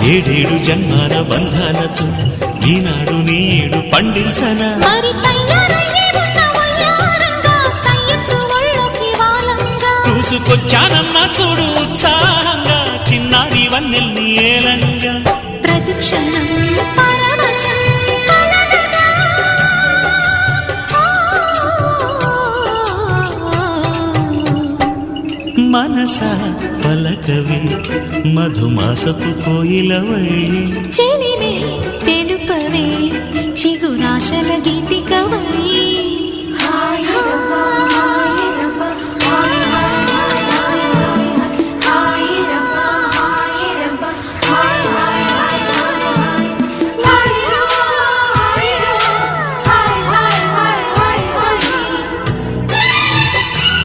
ఏడేడు జన్మాల బంధాలతో ఈనాడు నీడు పండించనా చూసుకొచ్చానన్నా చూడు ఉత్సాహంగా చిన్నారి వన్నెల్ని ఏలంగా ప్రతిక్షణం మనసా పలకవి మధుమాసపు కోయిలవై చెలివే తెలుపవే చిగురాశల గీతికవై